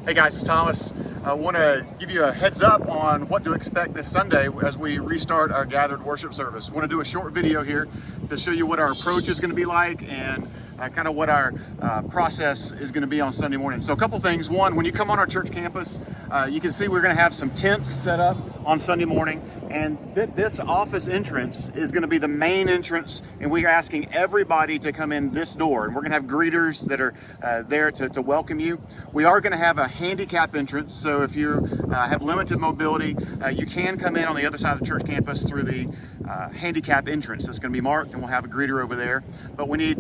Hey guys, it's Thomas. I want to give you a heads up on what to expect this Sunday as we restart our gathered worship service. I want to do a short video here to show you what our approach is going to be like and kind of what our process is going to be on Sunday morning. So a couple things. One, when you come on our church campus, you can see we're going to have some tents set up on Sunday morning, and this office entrance is going to be the main entrance, and we're asking everybody to come in this door, and we're going to have greeters that are there to welcome you. We are going to have a handicap entrance, so if you have limited mobility, you can come in on the other side of the church campus through the handicap entrance. That's going to be marked, and we'll have a greeter over there. But we need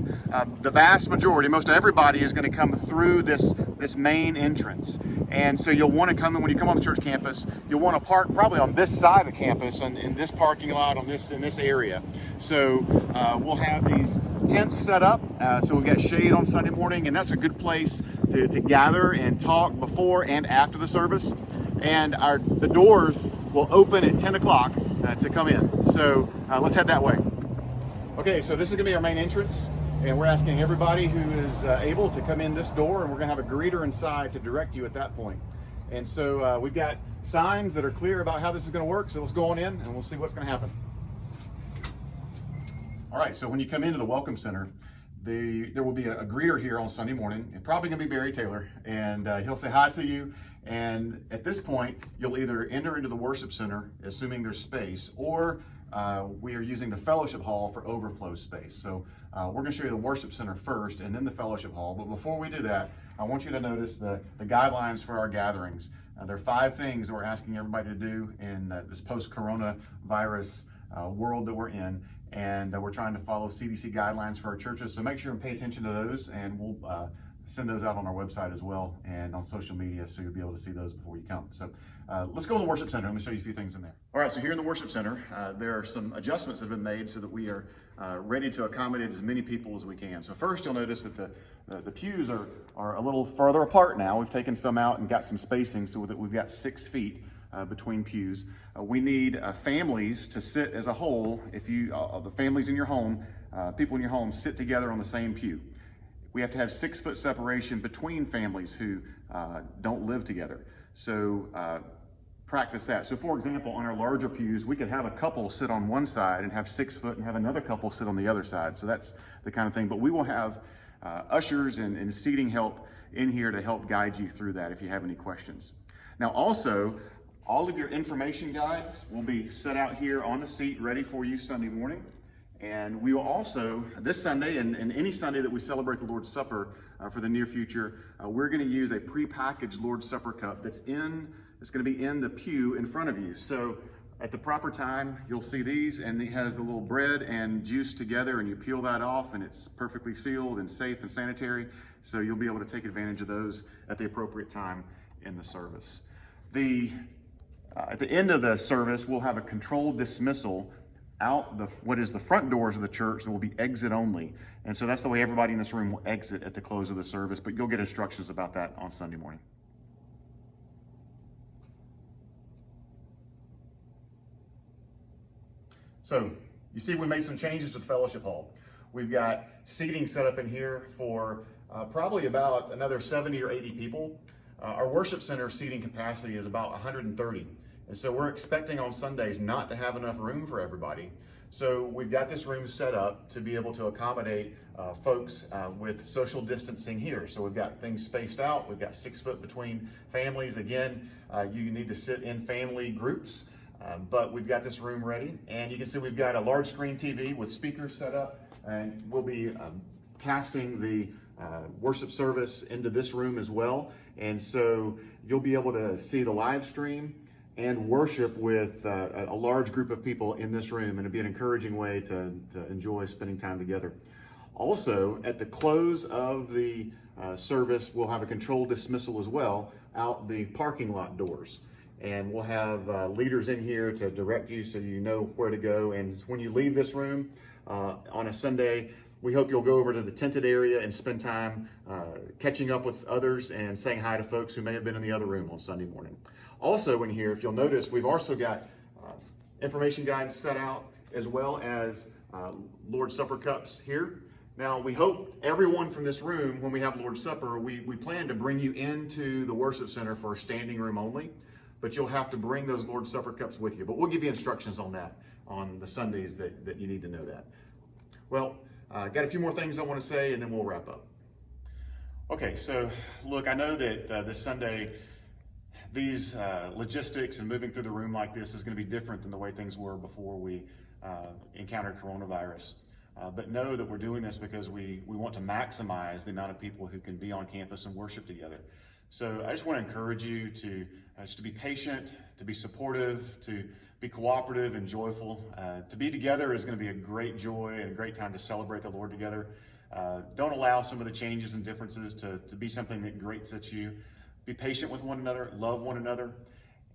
the vast majority, most everybody is going to come through this main entrance. And so you'll want to come in, when you come on the church campus, you'll want to park probably on this side of the campus and in this parking lot in this area. So we'll have these tents set up. So we've got shade on Sunday morning, and that's a good place to gather and talk before and after the service. And the doors will open at 10 o'clock to come in. So let's head that way. Okay, so this is gonna be our main entrance, and we're asking everybody who is able to come in this door, and we're gonna have a greeter inside to direct you at that point. And so we've got signs that are clear about how this is gonna work, so let's go on in and we'll see what's gonna happen. All right, so when you come into the Welcome Center, there will be a greeter here on Sunday morning. It's probably gonna be Barry Taylor, and he'll say hi to you. And at this point, you'll either enter into the worship center, assuming there's space, or we are using the fellowship hall for overflow space. So we're gonna show you the worship center first and then the fellowship hall. But before we do that, I want you to notice the guidelines for our gatherings. There are 5 things that we're asking everybody to do in this post-coronavirus world that we're in. And we're trying to follow CDC guidelines for our churches. So make sure and pay attention to those, and we'll send those out on our website as well and on social media, so you'll be able to see those before you come. So let's go to the worship center. Let me show you a few things in there. All right, so here in the worship center, there are some adjustments that have been made so that we are ready to accommodate as many people as we can. So first, you'll notice that the pews are a little further apart now. We've taken some out and got some spacing so that we've got 6 feet between pews. We need families to sit as a whole. If you, the families in your home, people in your home, sit together on the same pew. We have to have 6 foot separation between families who don't live together. So practice that. So for example, on our larger pews, we could have a couple sit on one side and have 6 foot and have another couple sit on the other side. So that's the kind of thing. But we will have ushers and seating help in here to help guide you through that if you have any questions. Now also, all of your information guides will be set out here on the seat ready for you Sunday morning. And we will also, this Sunday and any Sunday that we celebrate the Lord's Supper for the near future, we're going to use a prepackaged Lord's Supper cup that's going to be in the pew in front of you. So at the proper time, you'll see these, and it has the little bread and juice together, and you peel that off, and it's perfectly sealed and safe and sanitary. So you'll be able to take advantage of those at the appropriate time in the service. At the end of the service, we'll have a controlled dismissal out what is the front doors of the church that will be exit only. And so that's the way everybody in this room will exit at the close of the service, but you'll get instructions about that on Sunday morning. So you see we made some changes to the fellowship hall. We've got seating set up in here for probably about another 70 or 80 people. Our worship center seating capacity is about 130. And so we're expecting on Sundays not to have enough room for everybody. So we've got this room set up to be able to accommodate folks with social distancing here. So we've got things spaced out. We've got 6 foot between families. Again, you need to sit in family groups, but we've got this room ready. And you can see we've got a large screen TV with speakers set up, and we'll be casting the worship service into this room as well. And so you'll be able to see the live stream and worship with a large group of people in this room, and it'd be an encouraging way to enjoy spending time together. Also, at the close of the service, we'll have a controlled dismissal as well out the parking lot doors. And we'll have leaders in here to direct you so you know where to go. And when you leave this room on a Sunday, we hope you'll go over to the tented area and spend time catching up with others and saying hi to folks who may have been in the other room on Sunday morning. Also in here, if you'll notice, we've also got information guides set out as well as Lord's Supper cups here. Now, we hope everyone from this room, when we have Lord's Supper, we plan to bring you into the worship center for standing room only, but you'll have to bring those Lord's Supper cups with you. But we'll give you instructions on that on the Sundays that you need to know that. Well, got a few more things I want to say, and then we'll wrap up. Okay, so look, I know that this Sunday, these logistics and moving through the room like this is going to be different than the way things were before we encountered coronavirus. But know that we're doing this because we want to maximize the amount of people who can be on campus and worship together. So I just want to encourage you to just to be patient, to be supportive, to be cooperative and joyful. To be together is going to be a great joy and a great time to celebrate the Lord together. Don't allow some of the changes and differences to be something that grates at you. Be patient with one another, love one another.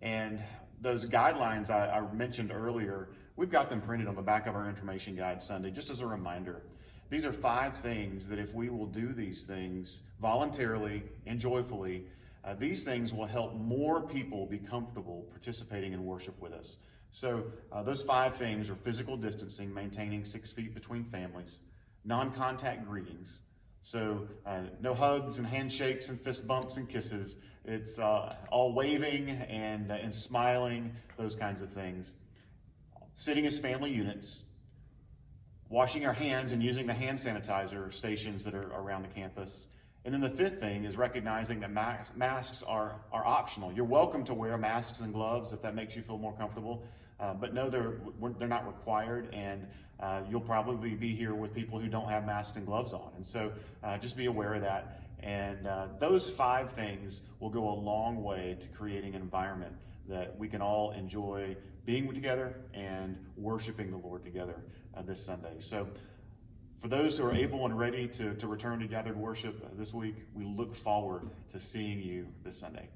And those guidelines I mentioned earlier, we've got them printed on the back of our information guide Sunday, just as a reminder. These are 5 things that if we will do these things voluntarily and joyfully, these things will help more people be comfortable participating in worship with us. So those 5 things are physical distancing, maintaining 6 feet between families, non-contact greetings. So no hugs and handshakes and fist bumps and kisses. It's all waving and smiling, those kinds of things. Sitting as family units, washing our hands and using the hand sanitizer stations that are around the campus. And then the 5th thing is recognizing that masks are optional. You're welcome to wear masks and gloves if that makes you feel more comfortable, but no, they're not required, and you'll probably be here with people who don't have masks and gloves on. And so just be aware of that. And those 5 things will go a long way to creating an environment that we can all enjoy being together and worshiping the Lord together this Sunday. So for those who are able and ready to return to gathered worship this week, we look forward to seeing you this Sunday.